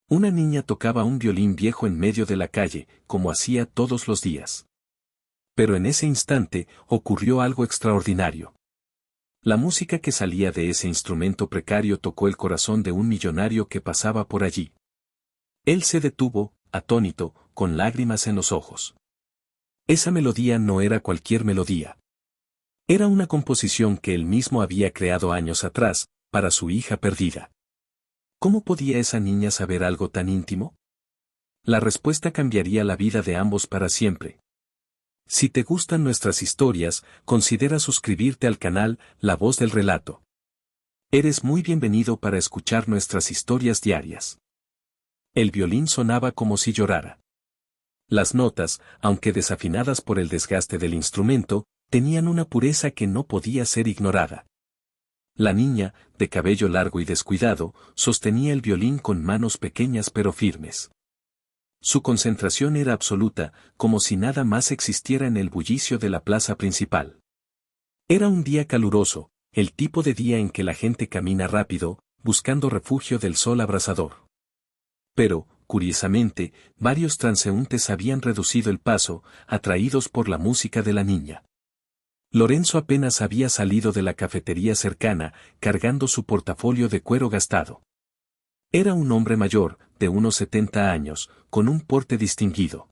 Una niña tocaba un violín viejo en medio de la calle, como hacía todos los días. Pero en ese instante, ocurrió algo extraordinario. La música que salía de ese instrumento precario tocó el corazón de un millonario que pasaba por allí. Él se detuvo, atónito, con lágrimas en los ojos. Esa melodía no era cualquier melodía. Era una composición que él mismo había creado años atrás, para su hija perdida. ¿Cómo podía esa niña saber algo tan íntimo? La respuesta cambiaría la vida de ambos para siempre. Si te gustan nuestras historias, considera suscribirte al canal La Voz del Relato. Eres muy bienvenido para escuchar nuestras historias diarias. El violín sonaba como si llorara. Las notas, aunque desafinadas por el desgaste del instrumento, tenían una pureza que no podía ser ignorada. La niña, de cabello largo y descuidado, sostenía el violín con manos pequeñas pero firmes. Su concentración era absoluta, como si nada más existiera en el bullicio de la plaza principal. Era un día caluroso, el tipo de día en que la gente camina rápido, buscando refugio del sol abrasador. Pero, curiosamente, varios transeúntes habían reducido el paso, atraídos por la música de la niña. Lorenzo apenas había salido de la cafetería cercana, cargando su portafolio de cuero gastado. Era un hombre mayor, de unos 70 años, con un porte distinguido.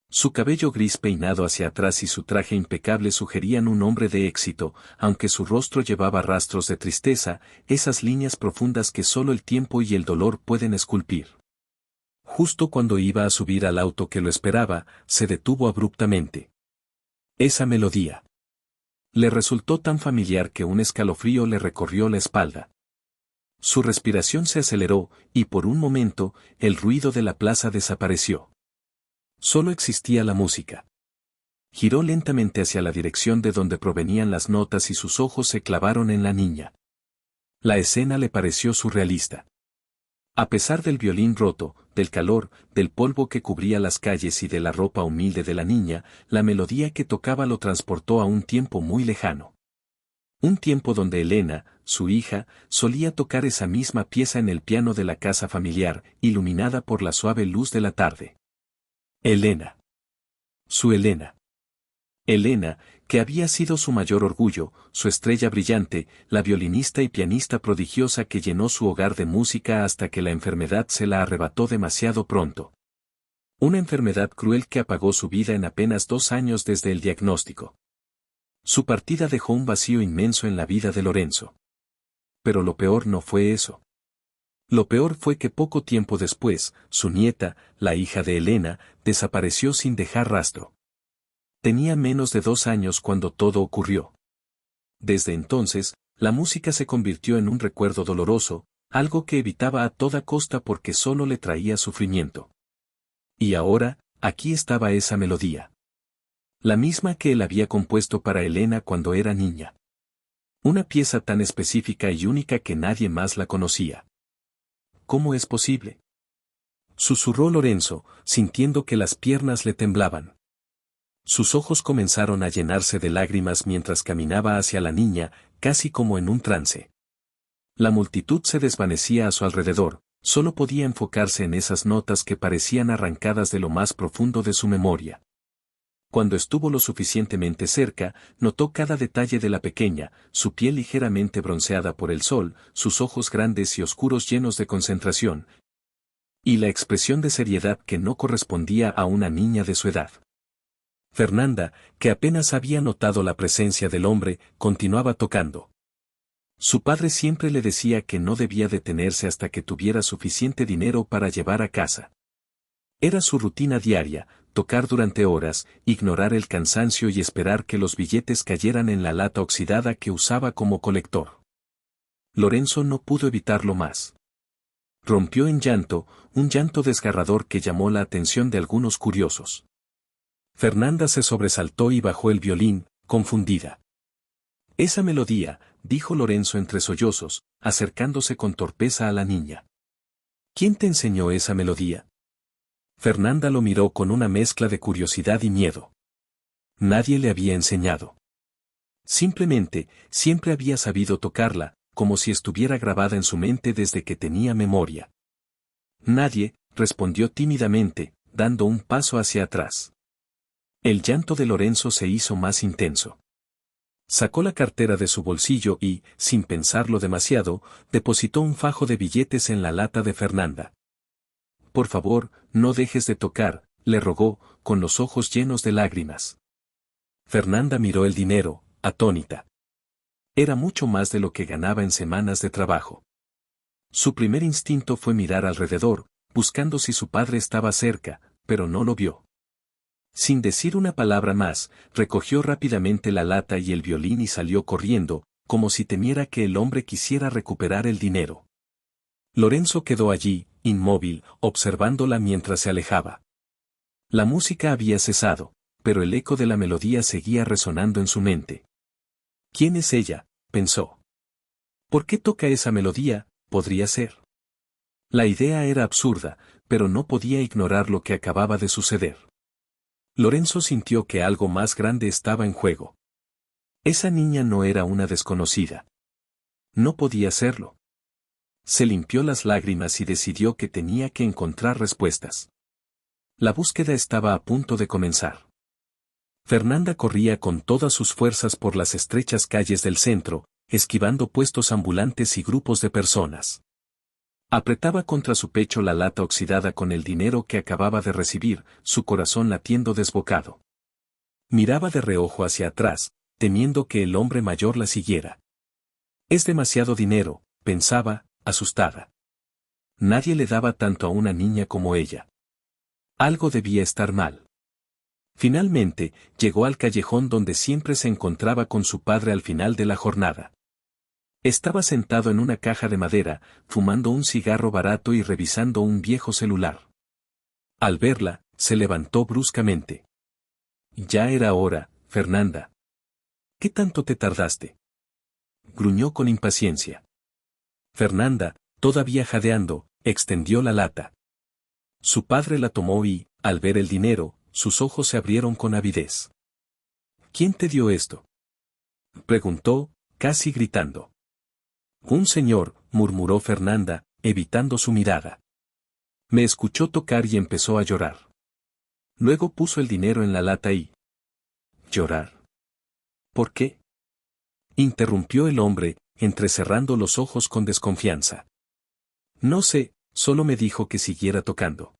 Su cabello gris peinado hacia atrás y su traje impecable sugerían un hombre de éxito, aunque su rostro llevaba rastros de tristeza, esas líneas profundas que solo el tiempo y el dolor pueden esculpir. Justo cuando iba a subir al auto que lo esperaba, se detuvo abruptamente. Esa melodía le resultó tan familiar que un escalofrío le recorrió la espalda. Su respiración se aceleró, y por un momento, el ruido de la plaza desapareció. Solo existía la música. Giró lentamente hacia la dirección de donde provenían las notas y sus ojos se clavaron en la niña. La escena le pareció surrealista. A pesar del violín roto, del calor, del polvo que cubría las calles y de la ropa humilde de la niña, la melodía que tocaba lo transportó a un tiempo muy lejano. Un tiempo donde Elena, su hija, solía tocar esa misma pieza en el piano de la casa familiar, iluminada por la suave luz de la tarde. Elena. Su Elena. Elena, que había sido su mayor orgullo, su estrella brillante, la violinista y pianista prodigiosa que llenó su hogar de música hasta que la enfermedad se la arrebató demasiado pronto. Una enfermedad cruel que apagó su vida en apenas 2 años desde el diagnóstico. Su partida dejó un vacío inmenso en la vida de Lorenzo. Pero lo peor no fue eso. Lo peor fue que poco tiempo después, su nieta, la hija de Elena, desapareció sin dejar rastro. Tenía menos de 2 años cuando todo ocurrió. Desde entonces, la música se convirtió en un recuerdo doloroso, algo que evitaba a toda costa porque solo le traía sufrimiento. Y ahora, aquí estaba esa melodía. La misma que él había compuesto para Elena cuando era niña. Una pieza tan específica y única que nadie más la conocía. ¿Cómo es posible?, susurró Lorenzo, sintiendo que las piernas le temblaban. Sus ojos comenzaron a llenarse de lágrimas mientras caminaba hacia la niña, casi como en un trance. La multitud se desvanecía a su alrededor, solo podía enfocarse en esas notas que parecían arrancadas de lo más profundo de su memoria. Cuando estuvo lo suficientemente cerca, notó cada detalle de la pequeña, su piel ligeramente bronceada por el sol, sus ojos grandes y oscuros llenos de concentración, y la expresión de seriedad que no correspondía a una niña de su edad. Fernanda, que apenas había notado la presencia del hombre, continuaba tocando. Su padre siempre le decía que no debía detenerse hasta que tuviera suficiente dinero para llevar a casa. Era su rutina diaria, tocar durante horas, ignorar el cansancio y esperar que los billetes cayeran en la lata oxidada que usaba como colector. Lorenzo no pudo evitarlo más. Rompió en llanto, un llanto desgarrador que llamó la atención de algunos curiosos. Fernanda se sobresaltó y bajó el violín, confundida. Esa melodía, dijo Lorenzo entre sollozos, acercándose con torpeza a la niña. ¿Quién te enseñó esa melodía? Fernanda lo miró con una mezcla de curiosidad y miedo. Nadie le había enseñado. Simplemente, siempre había sabido tocarla, como si estuviera grabada en su mente desde que tenía memoria. Nadie, respondió tímidamente, dando un paso hacia atrás. El llanto de Lorenzo se hizo más intenso. Sacó la cartera de su bolsillo y, sin pensarlo demasiado, depositó un fajo de billetes en la lata de Fernanda. Por favor, no dejes de tocar, le rogó, con los ojos llenos de lágrimas. Fernanda miró el dinero, atónita. Era mucho más de lo que ganaba en semanas de trabajo. Su primer instinto fue mirar alrededor, buscando si su padre estaba cerca, pero no lo vio. Sin decir una palabra más, recogió rápidamente la lata y el violín y salió corriendo, como si temiera que el hombre quisiera recuperar el dinero. Lorenzo quedó allí, inmóvil, observándola mientras se alejaba. La música había cesado, pero el eco de la melodía seguía resonando en su mente. ¿Quién es ella?, pensó. ¿Por qué toca esa melodía? Podría ser. La idea era absurda, pero no podía ignorar lo que acababa de suceder. Lorenzo sintió que algo más grande estaba en juego. Esa niña no era una desconocida. No podía serlo. Se limpió las lágrimas y decidió que tenía que encontrar respuestas. La búsqueda estaba a punto de comenzar. Fernanda corría con todas sus fuerzas por las estrechas calles del centro, esquivando puestos ambulantes y grupos de personas. Apretaba contra su pecho la lata oxidada con el dinero que acababa de recibir, su corazón latiendo desbocado. Miraba de reojo hacia atrás, temiendo que el hombre mayor la siguiera. Es demasiado dinero, pensaba, asustada. Nadie le daba tanto a una niña como ella. Algo debía estar mal. Finalmente, llegó al callejón donde siempre se encontraba con su padre al final de la jornada. Estaba sentado en una caja de madera, fumando un cigarro barato y revisando un viejo celular. Al verla, se levantó bruscamente. Ya era hora, Fernanda. ¿Qué tanto te tardaste?, gruñó con impaciencia. Fernanda, todavía jadeando, extendió la lata. Su padre la tomó y, al ver el dinero, sus ojos se abrieron con avidez. ¿Quién te dio esto?, preguntó, casi gritando. Un señor, murmuró Fernanda, evitando su mirada. Me escuchó tocar y empezó a llorar. Luego puso el dinero en la lata y... ¿Llorar? ¿Por qué?, interrumpió el hombre, entrecerrando los ojos con desconfianza. No sé, solo me dijo que siguiera tocando.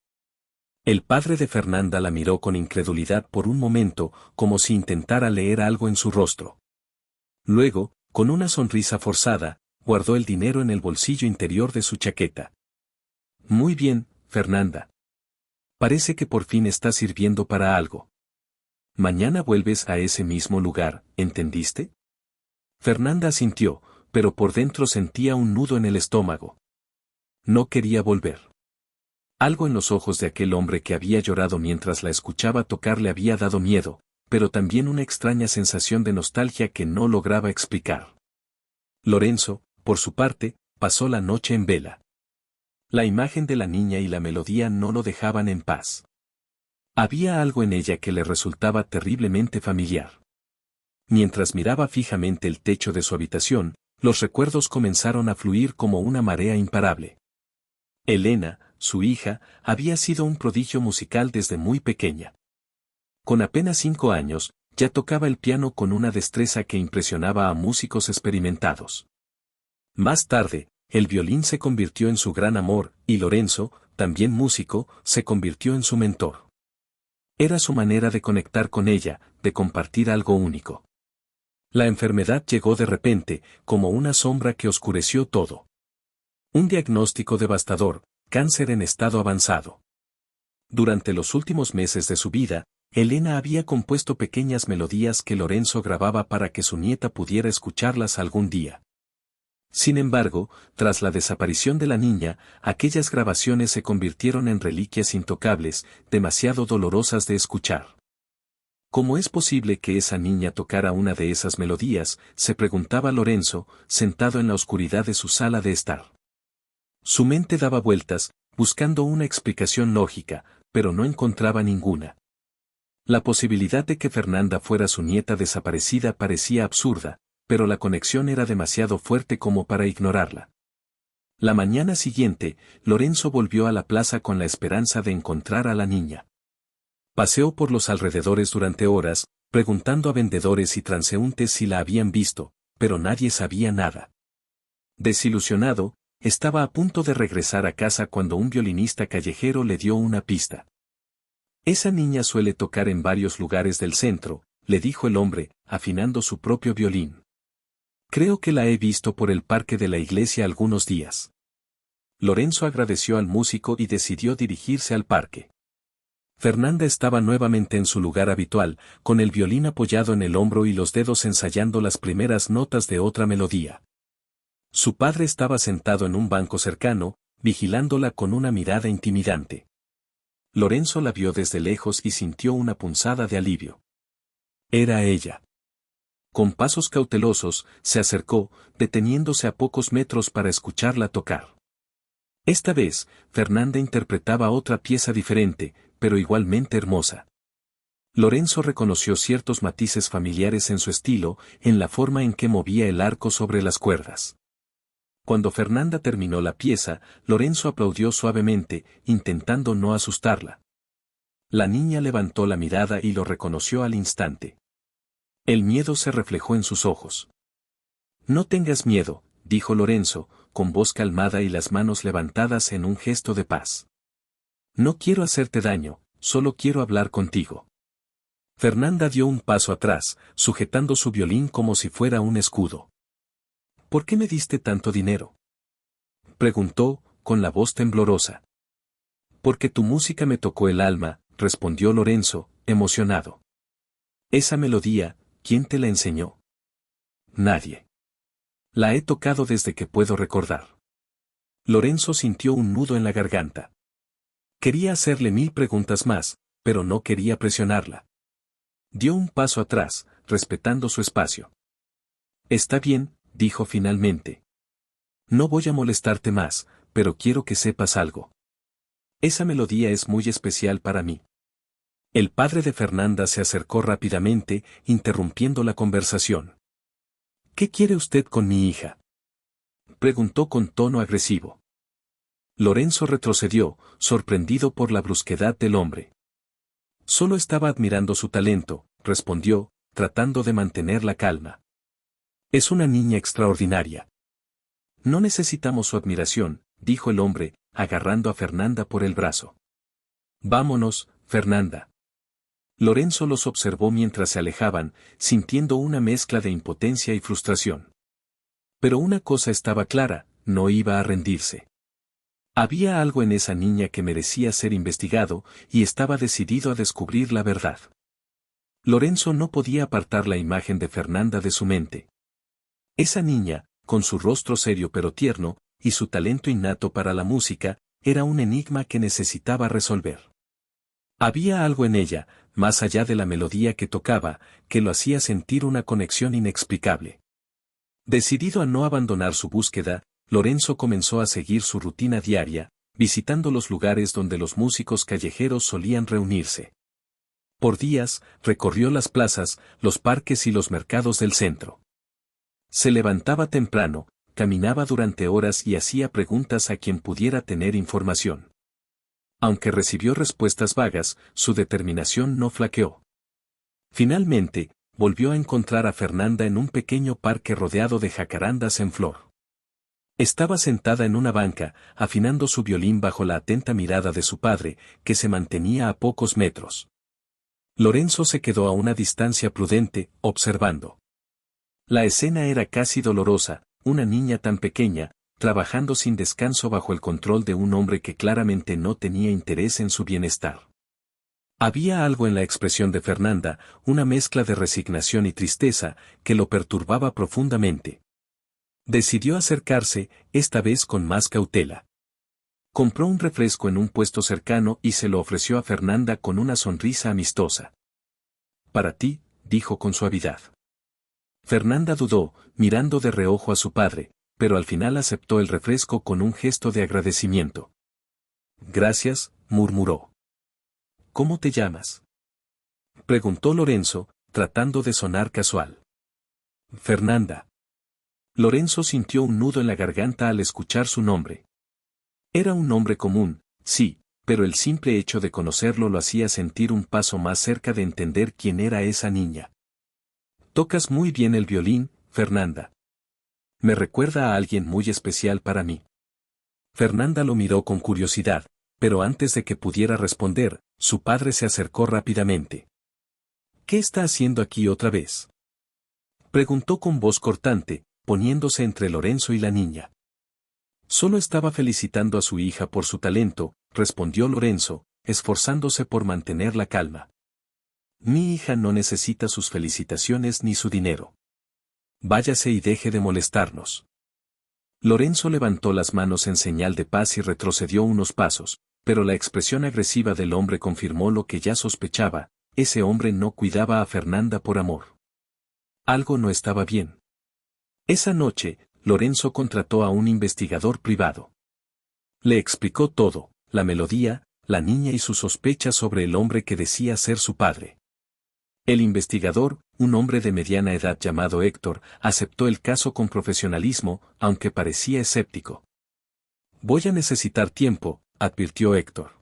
El padre de Fernanda la miró con incredulidad por un momento, como si intentara leer algo en su rostro. Luego, con una sonrisa forzada, guardó el dinero en el bolsillo interior de su chaqueta. Muy bien, Fernanda. Parece que por fin está sirviendo para algo. Mañana vuelves a ese mismo lugar, ¿entendiste? Fernanda asintió, pero por dentro sentía un nudo en el estómago. No quería volver. Algo en los ojos de aquel hombre que había llorado mientras la escuchaba tocar le había dado miedo, pero también una extraña sensación de nostalgia que no lograba explicar. Lorenzo, por su parte, pasó la noche en vela. La imagen de la niña y la melodía no lo dejaban en paz. Había algo en ella que le resultaba terriblemente familiar. Mientras miraba fijamente el techo de su habitación, los recuerdos comenzaron a fluir como una marea imparable. Elena, su hija, había sido un prodigio musical desde muy pequeña. Con apenas 5 años, ya tocaba el piano con una destreza que impresionaba a músicos experimentados. Más tarde, el violín se convirtió en su gran amor, y Lorenzo, también músico, se convirtió en su mentor. Era su manera de conectar con ella, de compartir algo único. La enfermedad llegó de repente, como una sombra que oscureció todo. Un diagnóstico devastador, cáncer en estado avanzado. Durante los últimos meses de su vida, Elena había compuesto pequeñas melodías que Lorenzo grababa para que su nieta pudiera escucharlas algún día. Sin embargo, tras la desaparición de la niña, aquellas grabaciones se convirtieron en reliquias intocables, demasiado dolorosas de escuchar. ¿Cómo es posible que esa niña tocara una de esas melodías?, se preguntaba Lorenzo, sentado en la oscuridad de su sala de estar. Su mente daba vueltas, buscando una explicación lógica, pero no encontraba ninguna. La posibilidad de que Fernanda fuera su nieta desaparecida parecía absurda, pero la conexión era demasiado fuerte como para ignorarla. La mañana siguiente, Lorenzo volvió a la plaza con la esperanza de encontrar a la niña. Paseó por los alrededores durante horas, preguntando a vendedores y transeúntes si la habían visto, pero nadie sabía nada. Desilusionado, estaba a punto de regresar a casa cuando un violinista callejero le dio una pista. Esa niña suele tocar en varios lugares del centro, le dijo el hombre, afinando su propio violín. Creo que la he visto por el parque de la iglesia algunos días. Lorenzo agradeció al músico y decidió dirigirse al parque. Fernanda estaba nuevamente en su lugar habitual, con el violín apoyado en el hombro y los dedos ensayando las primeras notas de otra melodía. Su padre estaba sentado en un banco cercano, vigilándola con una mirada intimidante. Lorenzo la vio desde lejos y sintió una punzada de alivio. Era ella. Con pasos cautelosos, se acercó, deteniéndose a pocos metros para escucharla tocar. Esta vez, Fernanda interpretaba otra pieza diferente, pero igualmente hermosa. Lorenzo reconoció ciertos matices familiares en su estilo, en la forma en que movía el arco sobre las cuerdas. Cuando Fernanda terminó la pieza, Lorenzo aplaudió suavemente, intentando no asustarla. La niña levantó la mirada y lo reconoció al instante. El miedo se reflejó en sus ojos. No tengas miedo, dijo Lorenzo, con voz calmada y las manos levantadas en un gesto de paz. No quiero hacerte daño, solo quiero hablar contigo. Fernanda dio un paso atrás, sujetando su violín como si fuera un escudo. ¿Por qué me diste tanto dinero?, preguntó, con la voz temblorosa. Porque tu música me tocó el alma, respondió Lorenzo, emocionado. Esa melodía, ¿quién te la enseñó? Nadie. La he tocado desde que puedo recordar. Lorenzo sintió un nudo en la garganta. Quería hacerle 1000 preguntas más, pero no quería presionarla. Dio un paso atrás, respetando su espacio. Está bien, dijo finalmente. No voy a molestarte más, pero quiero que sepas algo. Esa melodía es muy especial para mí. El padre de Fernanda se acercó rápidamente, interrumpiendo la conversación. ¿Qué quiere usted con mi hija?, preguntó con tono agresivo. Lorenzo retrocedió, sorprendido por la brusquedad del hombre. Solo estaba admirando su talento, respondió, tratando de mantener la calma. Es una niña extraordinaria. No necesitamos su admiración, dijo el hombre, agarrando a Fernanda por el brazo. Vámonos, Fernanda. Lorenzo los observó mientras se alejaban, sintiendo una mezcla de impotencia y frustración. Pero una cosa estaba clara, no iba a rendirse. Había algo en esa niña que merecía ser investigado, y estaba decidido a descubrir la verdad. Lorenzo no podía apartar la imagen de Fernanda de su mente. Esa niña, con su rostro serio pero tierno, y su talento innato para la música, era un enigma que necesitaba resolver. Había algo en ella, más allá de la melodía que tocaba, que lo hacía sentir una conexión inexplicable. Decidido a no abandonar su búsqueda, Lorenzo comenzó a seguir su rutina diaria, visitando los lugares donde los músicos callejeros solían reunirse. Por días, recorrió las plazas, los parques y los mercados del centro. Se levantaba temprano, caminaba durante horas y hacía preguntas a quien pudiera tener información. Aunque recibió respuestas vagas, su determinación no flaqueó. Finalmente, volvió a encontrar a Fernanda en un pequeño parque rodeado de jacarandas en flor. Estaba sentada en una banca, afinando su violín bajo la atenta mirada de su padre, que se mantenía a pocos metros. Lorenzo se quedó a una distancia prudente, observando. La escena era casi dolorosa, una niña tan pequeña, trabajando sin descanso bajo el control de un hombre que claramente no tenía interés en su bienestar. Había algo en la expresión de Fernanda, una mezcla de resignación y tristeza, que lo perturbaba profundamente. Decidió acercarse, esta vez con más cautela. Compró un refresco en un puesto cercano y se lo ofreció a Fernanda con una sonrisa amistosa. Para ti, dijo con suavidad. Fernanda dudó, mirando de reojo a su padre, pero al final aceptó el refresco con un gesto de agradecimiento. Gracias, murmuró. ¿Cómo te llamas?, preguntó Lorenzo, tratando de sonar casual. Fernanda. Lorenzo sintió un nudo en la garganta al escuchar su nombre. Era un nombre común, sí, pero el simple hecho de conocerlo lo hacía sentir un paso más cerca de entender quién era esa niña. Tocas muy bien el violín, Fernanda. Me recuerda a alguien muy especial para mí. Fernanda lo miró con curiosidad, pero antes de que pudiera responder, su padre se acercó rápidamente. ¿Qué está haciendo aquí otra vez?, preguntó con voz cortante, poniéndose entre Lorenzo y la niña. Solo estaba felicitando a su hija por su talento, respondió Lorenzo, esforzándose por mantener la calma. Mi hija no necesita sus felicitaciones ni su dinero. Váyase y deje de molestarnos. Lorenzo levantó las manos en señal de paz y retrocedió unos pasos, pero la expresión agresiva del hombre confirmó lo que ya sospechaba: ese hombre no cuidaba a Fernanda por amor. Algo no estaba bien. Esa noche, Lorenzo contrató a un investigador privado. Le explicó todo: la melodía, la niña y sus sospechas sobre el hombre que decía ser su padre. El investigador, un hombre de mediana edad llamado Héctor, aceptó el caso con profesionalismo, aunque parecía escéptico. Voy a necesitar tiempo, advirtió Héctor.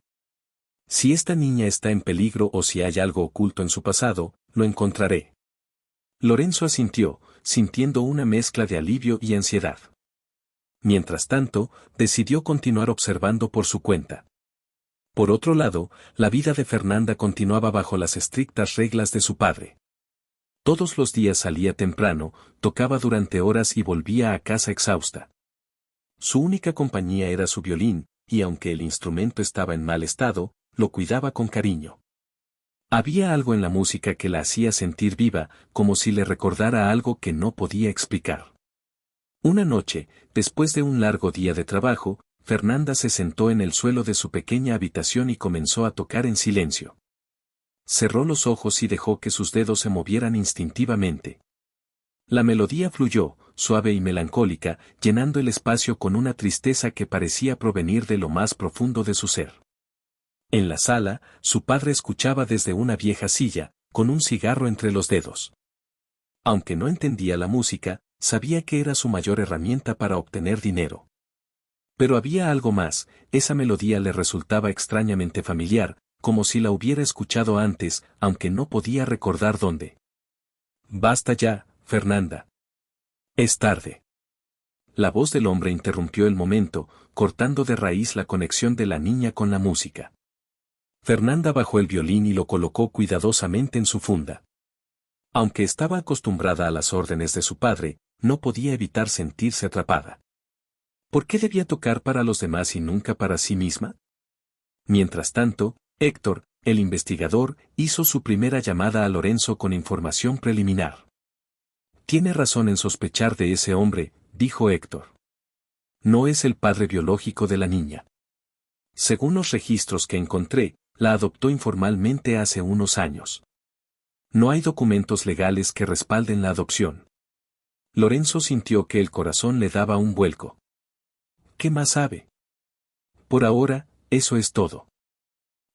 Si esta niña está en peligro o si hay algo oculto en su pasado, lo encontraré. Lorenzo asintió, sintiendo una mezcla de alivio y ansiedad. Mientras tanto, decidió continuar observando por su cuenta. Por otro lado, la vida de Fernanda continuaba bajo las estrictas reglas de su padre. Todos los días salía temprano, tocaba durante horas y volvía a casa exhausta. Su única compañía era su violín, y aunque el instrumento estaba en mal estado, lo cuidaba con cariño. Había algo en la música que la hacía sentir viva, como si le recordara algo que no podía explicar. Una noche, después de un largo día de trabajo, Fernanda se sentó en el suelo de su pequeña habitación y comenzó a tocar en silencio. Cerró los ojos y dejó que sus dedos se movieran instintivamente. La melodía fluyó, suave y melancólica, llenando el espacio con una tristeza que parecía provenir de lo más profundo de su ser. En la sala, su padre escuchaba desde una vieja silla, con un cigarro entre los dedos. Aunque no entendía la música, sabía que era su mayor herramienta para obtener dinero. Pero había algo más: esa melodía le resultaba extrañamente familiar, como si la hubiera escuchado antes, aunque no podía recordar dónde. Basta ya, Fernanda. Es tarde. La voz del hombre interrumpió el momento, cortando de raíz la conexión de la niña con la música. Fernanda bajó el violín y lo colocó cuidadosamente en su funda. Aunque estaba acostumbrada a las órdenes de su padre, no podía evitar sentirse atrapada. ¿Por qué debía tocar para los demás y nunca para sí misma? Mientras tanto, Héctor, el investigador, hizo su primera llamada a Lorenzo con información preliminar. Tiene razón en sospechar de ese hombre, dijo Héctor. No es el padre biológico de la niña. Según los registros que encontré, la adoptó informalmente hace unos años. No hay documentos legales que respalden la adopción. Lorenzo sintió que el corazón le daba un vuelco. ¿Qué más sabe? Por ahora, eso es todo.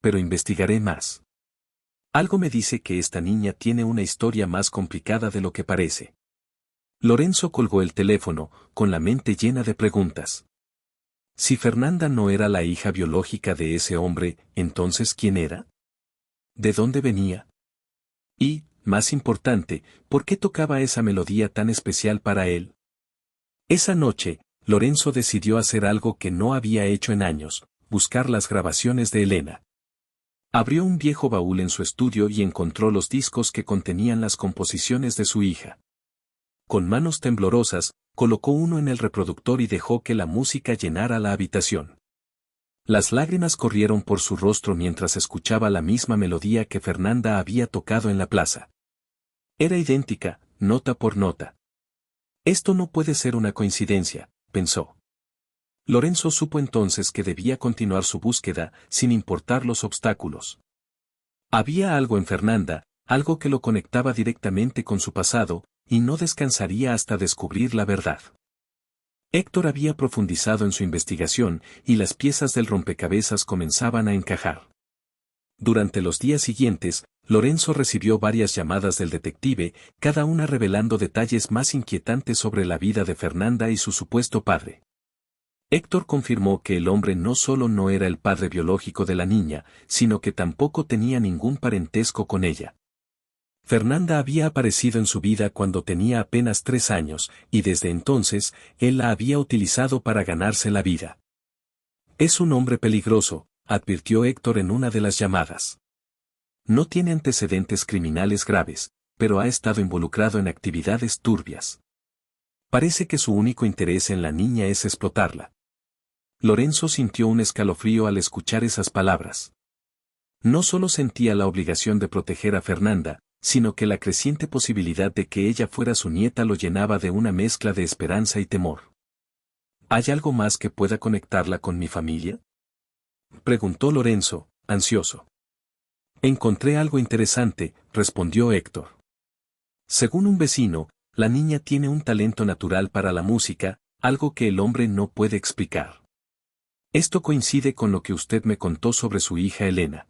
Pero investigaré más. Algo me dice que esta niña tiene una historia más complicada de lo que parece. Lorenzo colgó el teléfono, con la mente llena de preguntas. Si Fernanda no era la hija biológica de ese hombre, ¿entonces quién era? ¿De dónde venía? Y, más importante, ¿por qué tocaba esa melodía tan especial para él? Esa noche, Lorenzo decidió hacer algo que no había hecho en años: buscar las grabaciones de Elena. Abrió un viejo baúl en su estudio y encontró los discos que contenían las composiciones de su hija. Con manos temblorosas, colocó uno en el reproductor y dejó que la música llenara la habitación. Las lágrimas corrieron por su rostro mientras escuchaba la misma melodía que Fernanda había tocado en la plaza. Era idéntica, nota por nota. Esto no puede ser una coincidencia, pensó. Lorenzo supo entonces que debía continuar su búsqueda, sin importar los obstáculos. Había algo en Fernanda, algo que lo conectaba directamente con su pasado, y no descansaría hasta descubrir la verdad. Héctor había profundizado en su investigación, y las piezas del rompecabezas comenzaban a encajar. Durante los días siguientes, Lorenzo recibió varias llamadas del detective, cada una revelando detalles más inquietantes sobre la vida de Fernanda y su supuesto padre. Héctor confirmó que el hombre no solo no era el padre biológico de la niña, sino que tampoco tenía ningún parentesco con ella. Fernanda había aparecido en su vida cuando tenía apenas 3 años, y desde entonces, él la había utilizado para ganarse la vida. Es un hombre peligroso, advirtió Héctor en una de las llamadas. No tiene antecedentes criminales graves, pero ha estado involucrado en actividades turbias. Parece que su único interés en la niña es explotarla. Lorenzo sintió un escalofrío al escuchar esas palabras. No solo sentía la obligación de proteger a Fernanda, sino que la creciente posibilidad de que ella fuera su nieta lo llenaba de una mezcla de esperanza y temor. ¿Hay algo más que pueda conectarla con mi familia?, preguntó Lorenzo, ansioso. Encontré algo interesante, respondió Héctor. Según un vecino, la niña tiene un talento natural para la música, algo que el hombre no puede explicar. Esto coincide con lo que usted me contó sobre su hija Elena.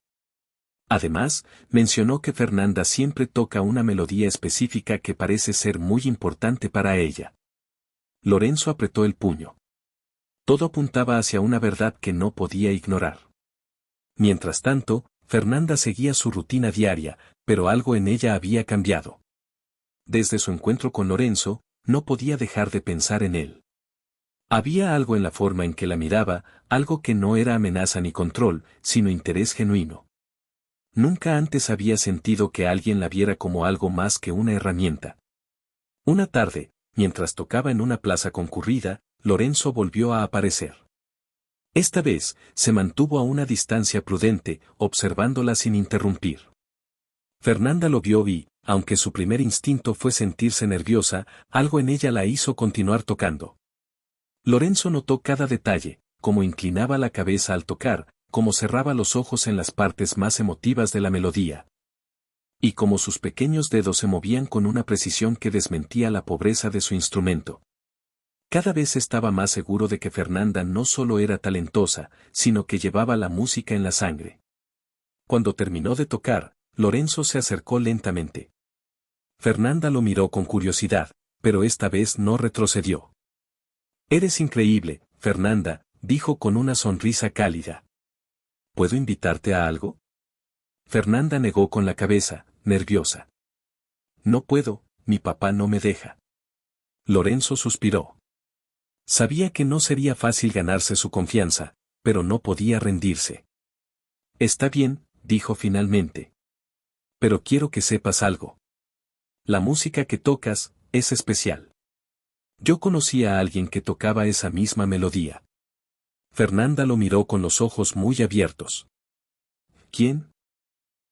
Además, mencionó que Fernanda siempre toca una melodía específica que parece ser muy importante para ella. Lorenzo apretó el puño. Todo apuntaba hacia una verdad que no podía ignorar. Mientras tanto, Fernanda seguía su rutina diaria, pero algo en ella había cambiado. Desde su encuentro con Lorenzo, no podía dejar de pensar en él. Había algo en la forma en que la miraba, algo que no era amenaza ni control, sino interés genuino. Nunca antes había sentido que alguien la viera como algo más que una herramienta. Una tarde, mientras tocaba en una plaza concurrida, Lorenzo volvió a aparecer. Esta vez, se mantuvo a una distancia prudente, observándola sin interrumpir. Fernanda lo vio y, aunque su primer instinto fue sentirse nerviosa, algo en ella la hizo continuar tocando. Lorenzo notó cada detalle, cómo inclinaba la cabeza al tocar, cómo cerraba los ojos en las partes más emotivas de la melodía. Y cómo sus pequeños dedos se movían con una precisión que desmentía la pobreza de su instrumento. Cada vez estaba más seguro de que Fernanda no solo era talentosa, sino que llevaba la música en la sangre. Cuando terminó de tocar, Lorenzo se acercó lentamente. Fernanda lo miró con curiosidad, pero esta vez no retrocedió. «Eres increíble, Fernanda», dijo con una sonrisa cálida. «¿Puedo invitarte a algo?». Fernanda negó con la cabeza, nerviosa. «No puedo, mi papá no me deja». Lorenzo suspiró. Sabía que no sería fácil ganarse su confianza, pero no podía rendirse. «Está bien», dijo finalmente. «Pero quiero que sepas algo. La música que tocas es especial. Yo conocí a alguien que tocaba esa misma melodía». Fernanda lo miró con los ojos muy abiertos. «¿Quién?».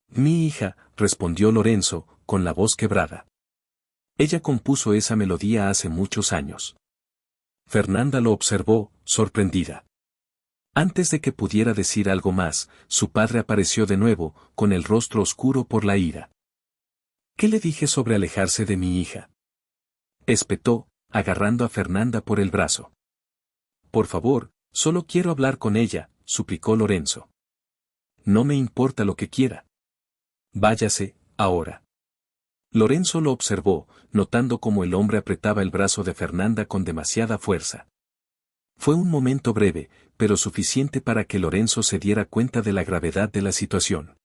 «Mi hija», respondió Lorenzo, con la voz quebrada. «Ella compuso esa melodía hace muchos años». Fernanda lo observó, sorprendida. Antes de que pudiera decir algo más, su padre apareció de nuevo, con el rostro oscuro por la ira. «¿Qué le dije sobre alejarse de mi hija?», espetó, agarrando a Fernanda por el brazo. «Por favor, solo quiero hablar con ella», suplicó Lorenzo. «No me importa lo que quiera. Váyase, ahora». Lorenzo lo observó, notando cómo el hombre apretaba el brazo de Fernanda con demasiada fuerza. Fue un momento breve, pero suficiente para que Lorenzo se diera cuenta de la gravedad de la situación.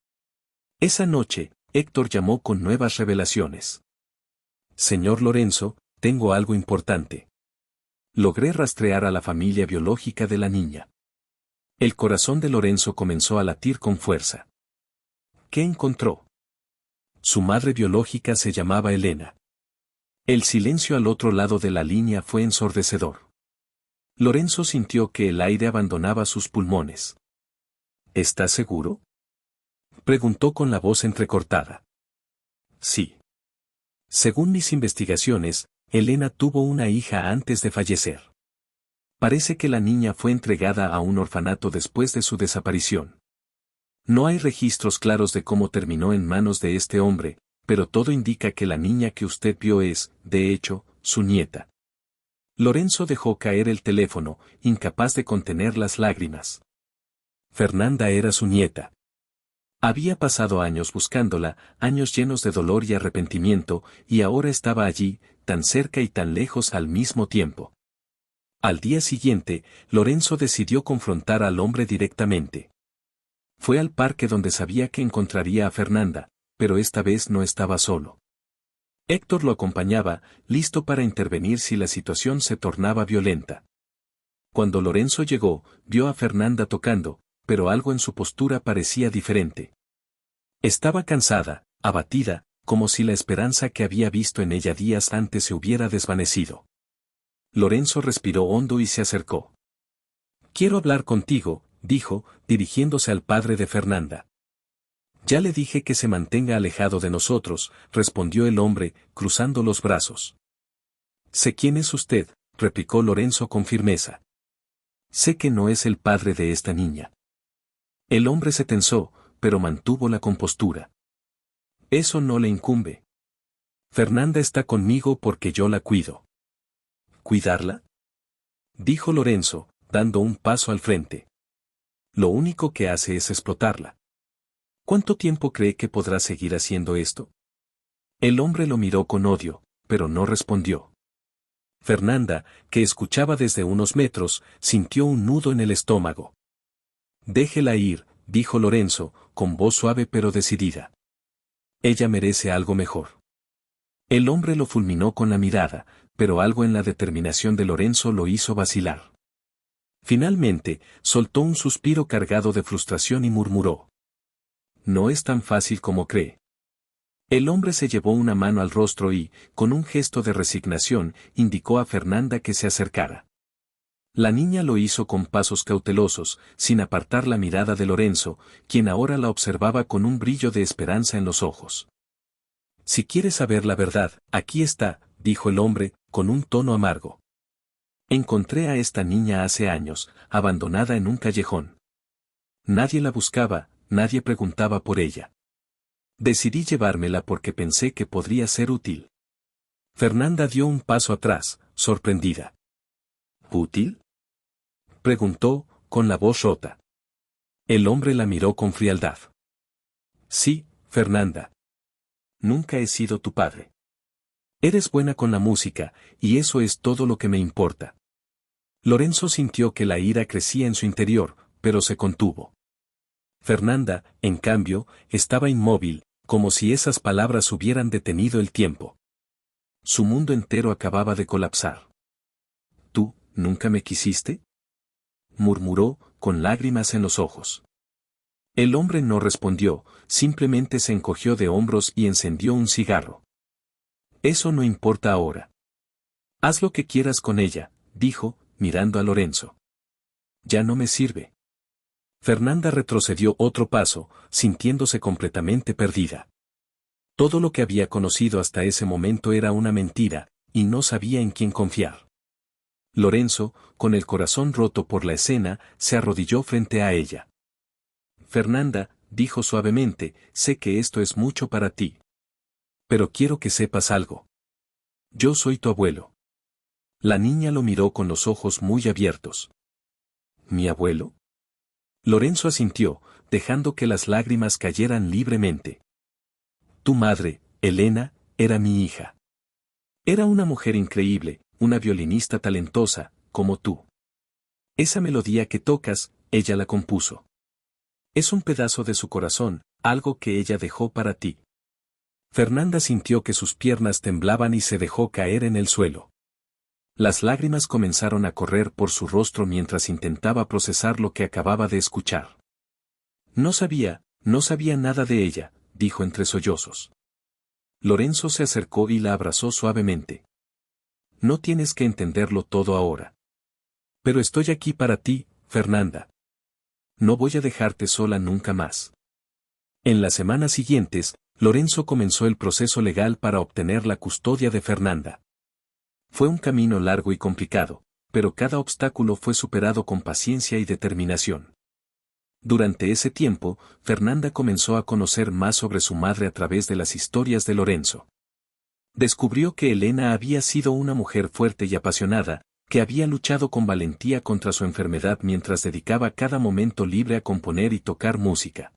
Esa noche, Héctor llamó con nuevas revelaciones. «Señor Lorenzo, tengo algo importante. Logré rastrear a la familia biológica de la niña». El corazón de Lorenzo comenzó a latir con fuerza. ¿Qué encontró? Su madre biológica se llamaba Elena. El silencio al otro lado de la línea fue ensordecedor. Lorenzo sintió que el aire abandonaba sus pulmones. ¿Estás seguro?, preguntó con la voz entrecortada. Sí. Según mis investigaciones, Elena tuvo una hija antes de fallecer. Parece que la niña fue entregada a un orfanato después de su desaparición. No hay registros claros de cómo terminó en manos de este hombre, pero todo indica que la niña que usted vio es, de hecho, su nieta. Lorenzo dejó caer el teléfono, incapaz de contener las lágrimas. Fernanda era su nieta. Había pasado años buscándola, años llenos de dolor y arrepentimiento, y ahora estaba allí, tan cerca y tan lejos al mismo tiempo. Al día siguiente, Lorenzo decidió confrontar al hombre directamente. Fue al parque donde sabía que encontraría a Fernanda, pero esta vez no estaba solo. Héctor lo acompañaba, listo para intervenir si la situación se tornaba violenta. Cuando Lorenzo llegó, vio a Fernanda tocando, pero algo en su postura parecía diferente. Estaba cansada, abatida, como si la esperanza que había visto en ella días antes se hubiera desvanecido. Lorenzo respiró hondo y se acercó. «Quiero hablar contigo», dijo, dirigiéndose al padre de Fernanda. «Ya le dije que se mantenga alejado de nosotros», respondió el hombre, cruzando los brazos. «Sé quién es usted», replicó Lorenzo con firmeza. «Sé que no es el padre de esta niña». El hombre se tensó, pero mantuvo la compostura. «Eso no le incumbe. Fernanda está conmigo porque yo la cuido». «¿Cuidarla?», dijo Lorenzo, dando un paso al frente. «Lo único que hace es explotarla. ¿Cuánto tiempo cree que podrá seguir haciendo esto?». El hombre lo miró con odio, pero no respondió. Fernanda, que escuchaba desde unos metros, sintió un nudo en el estómago. «Déjela ir», dijo Lorenzo, con voz suave pero decidida. «Ella merece algo mejor». El hombre lo fulminó con la mirada, pero algo en la determinación de Lorenzo lo hizo vacilar. Finalmente, soltó un suspiro cargado de frustración y murmuró: «No es tan fácil como cree». El hombre se llevó una mano al rostro y, con un gesto de resignación, indicó a Fernanda que se acercara. La niña lo hizo con pasos cautelosos, sin apartar la mirada de Lorenzo, quien ahora la observaba con un brillo de esperanza en los ojos. «Si quieres saber la verdad, aquí está», dijo el hombre, con un tono amargo. «Encontré a esta niña hace años, abandonada en un callejón. Nadie la buscaba, nadie preguntaba por ella. Decidí llevármela porque pensé que podría ser útil». Fernanda dio un paso atrás, sorprendida. «¿Útil?», preguntó, con la voz rota. El hombre la miró con frialdad. «Sí, Fernanda. Nunca he sido tu padre. Eres buena con la música, y eso es todo lo que me importa». Lorenzo sintió que la ira crecía en su interior, pero se contuvo. Fernanda, en cambio, estaba inmóvil, como si esas palabras hubieran detenido el tiempo. Su mundo entero acababa de colapsar. «¿Tú, nunca me quisiste?», murmuró, con lágrimas en los ojos. El hombre no respondió, simplemente se encogió de hombros y encendió un cigarro. «Eso no importa ahora. Haz lo que quieras con ella», dijo, mirando a Lorenzo. «Ya no me sirve». Fernanda retrocedió otro paso, sintiéndose completamente perdida. Todo lo que había conocido hasta ese momento era una mentira, y no sabía en quién confiar. Lorenzo, con el corazón roto por la escena, se arrodilló frente a ella. «Fernanda», dijo suavemente, «sé que esto es mucho para ti. Pero quiero que sepas algo. Yo soy tu abuelo». La niña lo miró con los ojos muy abiertos. «¿Mi abuelo?». Lorenzo asintió, dejando que las lágrimas cayeran libremente. «Tu madre, Elena, era mi hija. Era una mujer increíble, una violinista talentosa, como tú. Esa melodía que tocas, ella la compuso. Es un pedazo de su corazón, algo que ella dejó para ti». Fernanda sintió que sus piernas temblaban y se dejó caer en el suelo. Las lágrimas comenzaron a correr por su rostro mientras intentaba procesar lo que acababa de escuchar. No sabía nada de ella», dijo entre sollozos. Lorenzo se acercó y la abrazó suavemente. «No tienes que entenderlo todo ahora. Pero estoy aquí para ti, Fernanda. No voy a dejarte sola nunca más». En las semanas siguientes, Lorenzo comenzó el proceso legal para obtener la custodia de Fernanda. Fue un camino largo y complicado, pero cada obstáculo fue superado con paciencia y determinación. Durante ese tiempo, Fernanda comenzó a conocer más sobre su madre a través de las historias de Lorenzo. Descubrió que Elena había sido una mujer fuerte y apasionada, que había luchado con valentía contra su enfermedad mientras dedicaba cada momento libre a componer y tocar música.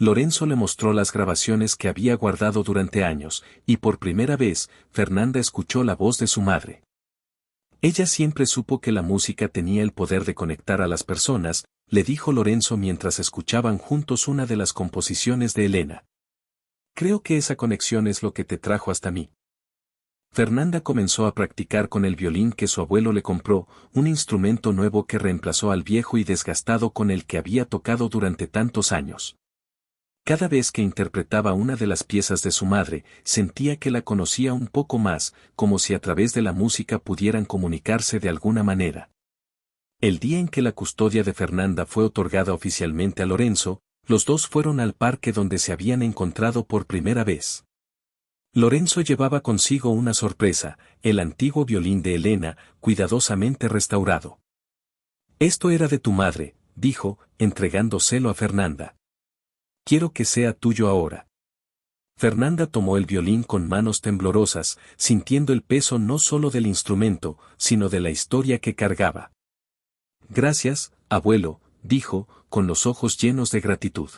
Lorenzo le mostró las grabaciones que había guardado durante años, y por primera vez, Fernanda escuchó la voz de su madre. Ella siempre supo que la música tenía el poder de conectar a las personas, le dijo Lorenzo mientras escuchaban juntos una de las composiciones de Elena. Creo que esa conexión es lo que te trajo hasta mí. Fernanda comenzó a practicar con el violín que su abuelo le compró, un instrumento nuevo que reemplazó al viejo y desgastado con el que había tocado durante tantos años. Cada vez que interpretaba una de las piezas de su madre, sentía que la conocía un poco más, como si a través de la música pudieran comunicarse de alguna manera. El día en que la custodia de Fernanda fue otorgada oficialmente a Lorenzo, los dos fueron al parque donde se habían encontrado por primera vez. Lorenzo llevaba consigo una sorpresa, el antiguo violín de Elena, cuidadosamente restaurado. Esto era de tu madre, dijo, entregándoselo a Fernanda. Quiero que sea tuyo ahora. Fernanda tomó el violín con manos temblorosas, sintiendo el peso no solo del instrumento, sino de la historia que cargaba. Gracias, abuelo, dijo, con los ojos llenos de gratitud.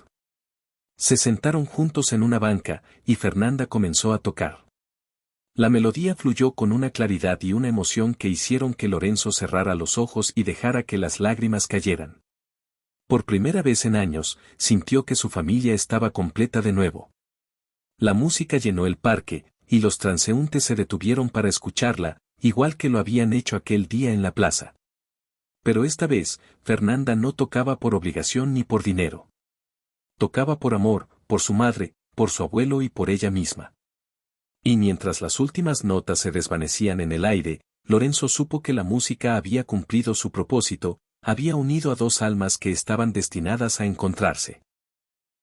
Se sentaron juntos en una banca, y Fernanda comenzó a tocar. La melodía fluyó con una claridad y una emoción que hicieron que Lorenzo cerrara los ojos y dejara que las lágrimas cayeran. Por primera vez en años, sintió que su familia estaba completa de nuevo. La música llenó el parque, y los transeúntes se detuvieron para escucharla, igual que lo habían hecho aquel día en la plaza. Pero esta vez, Fernanda no tocaba por obligación ni por dinero. Tocaba por amor, por su madre, por su abuelo y por ella misma. Y mientras las últimas notas se desvanecían en el aire, Lorenzo supo que la música había cumplido su propósito, había unido a dos almas que estaban destinadas a encontrarse.